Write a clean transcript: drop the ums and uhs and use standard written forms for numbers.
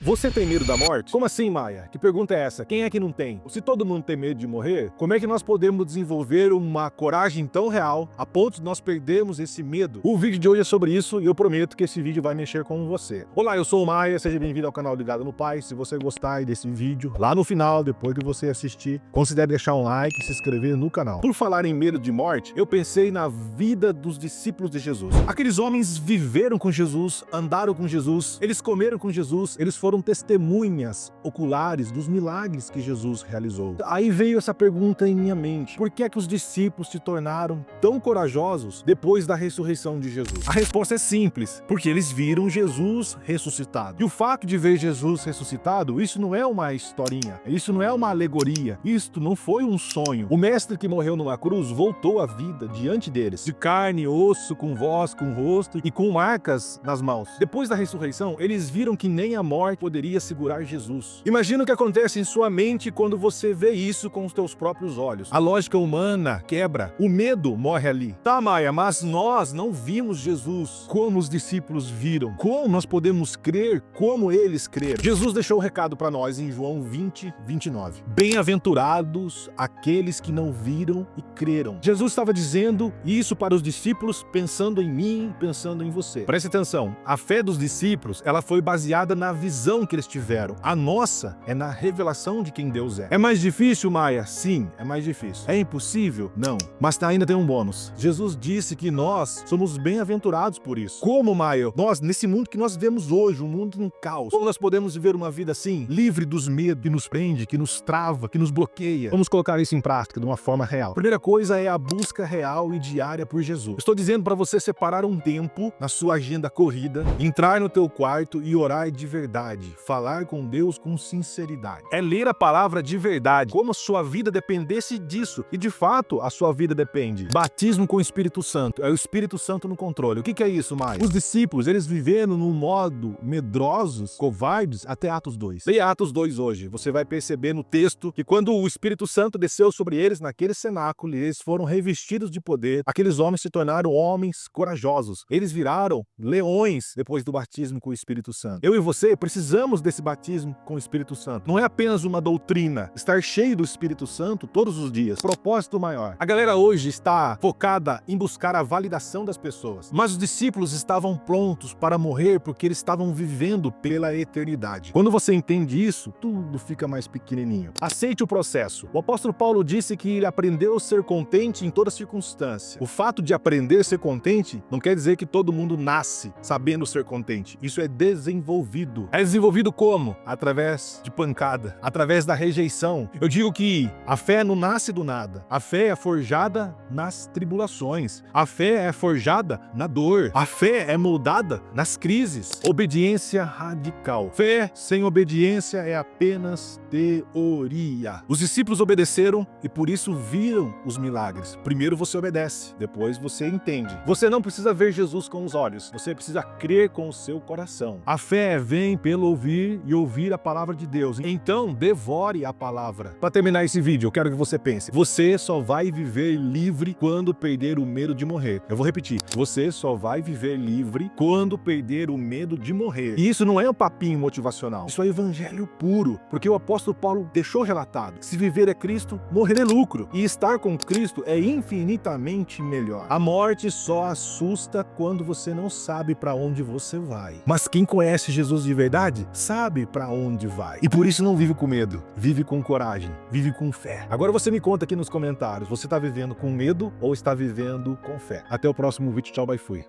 Você tem medo da morte? Como assim, Maia? Que pergunta é essa? Quem é que não tem? Se todo mundo tem medo de morrer, como é que nós podemos desenvolver uma coragem tão real a ponto de nós perdermos esse medo? O vídeo de hoje é sobre isso e eu prometo que esse vídeo vai mexer com você. Olá, eu sou o Maia, seja bem-vindo ao canal Ligado no Pai. Se você gostar desse vídeo, lá no final, depois que você assistir, considere deixar um like e se inscrever no canal. Por falar em medo de morte, eu pensei na vida dos discípulos de Jesus. Aqueles homens viveram com Jesus, andaram com Jesus, eles comeram com Jesus, eles foram testemunhas oculares dos milagres que Jesus realizou. Aí veio essa pergunta em minha mente: por que é que os discípulos se tornaram tão corajosos depois da ressurreição de Jesus? A resposta é simples: porque eles viram Jesus ressuscitado. E o fato de ver Jesus ressuscitado, isso não é uma historinha, isso não é uma alegoria, isto não foi um sonho. O mestre que morreu numa cruz voltou à vida diante deles, de carne e osso, com voz, com rosto e com marcas nas mãos. Depois da ressurreição, eles viram que nem a morte poderia segurar Jesus. Imagina o que acontece em sua mente quando você vê isso com os teus próprios olhos. A lógica humana quebra, o medo morre ali. Tá, Maia, mas nós não vimos Jesus como os discípulos viram. Como nós podemos crer como eles creram? Jesus deixou o recado para nós em João 20:29. Bem-aventurados aqueles que não viram e creram. Jesus estava dizendo isso para os discípulos pensando em mim, pensando em você. Preste atenção, a fé dos discípulos, ela foi baseada na visão que eles tiveram. A nossa é na revelação de quem Deus é. É mais difícil, Maia? Sim, é mais difícil. É impossível? Não. Mas ainda tem um bônus. Jesus disse que nós somos bem-aventurados por isso. Como, Maia? Nós, nesse mundo que nós vivemos hoje, um mundo em caos, como nós podemos viver uma vida assim, livre dos medos que nos prende, que nos trava, que nos bloqueia? Vamos colocar isso em prática de uma forma real. A primeira coisa é a busca real e diária por Jesus. Estou dizendo para você separar um tempo na sua agenda corrida, entrar no teu quarto e orar de verdade, falar com Deus com sinceridade. É ler a palavra de verdade, como a sua vida dependesse disso. E de fato, a sua vida depende. Batismo com o Espírito Santo. É o Espírito Santo no controle. O que é isso, Maia? Os discípulos, eles viveram num modo medrosos, covardes, até Atos 2. Leia Atos 2 hoje. Você vai perceber no texto que quando o Espírito Santo desceu sobre eles naquele cenáculo, eles foram revestidos de poder. Aqueles homens se tornaram homens corajosos. Eles viraram leões depois do batismo com o Espírito Santo. Eu e você precisamos desse batismo com o Espírito Santo. Não é apenas uma doutrina. Estar cheio do Espírito Santo todos os dias. Propósito maior. A galera hoje está focada em buscar a validação das pessoas. Mas os discípulos estavam prontos para morrer porque eles estavam vivendo pela eternidade. Quando você entende isso, tudo fica mais pequenininho. Aceite o processo. O apóstolo Paulo disse que ele aprendeu a ser contente em toda circunstância. O fato de aprender a ser contente não quer dizer que todo mundo nasce sabendo ser contente. Isso é desenvolvido. É desenvolvido como? Através de pancada, através da rejeição. Eu digo que a fé não nasce do nada. A fé é forjada nas tribulações. A fé é forjada na dor. A fé é moldada nas crises. Obediência radical. Fé sem obediência é apenas teoria. Os discípulos obedeceram e por isso viram os milagres. Primeiro você obedece, depois você entende. Você não precisa ver Jesus com os olhos, você precisa crer com o seu coração. A fé vem pelo ouvir e ouvir a palavra de Deus. Então, devore a palavra. Para terminar esse vídeo, eu quero que você pense: você só vai viver livre quando perder o medo de morrer. Eu vou repetir: você só vai viver livre quando perder o medo de morrer. E isso não é um papinho motivacional. Isso é evangelho puro, porque o apóstolo Paulo deixou relatado: se viver é Cristo, morrer é lucro. E estar com Cristo é infinitamente melhor. A morte só assusta quando você não sabe para onde você vai. Mas quem conhece Jesus de verdade sabe para onde vai. E por isso não vive com medo, vive com coragem, vive com fé. Agora você me conta aqui nos comentários: você está vivendo com medo ou está vivendo com fé? Até o próximo vídeo. Tchau, bye, fui.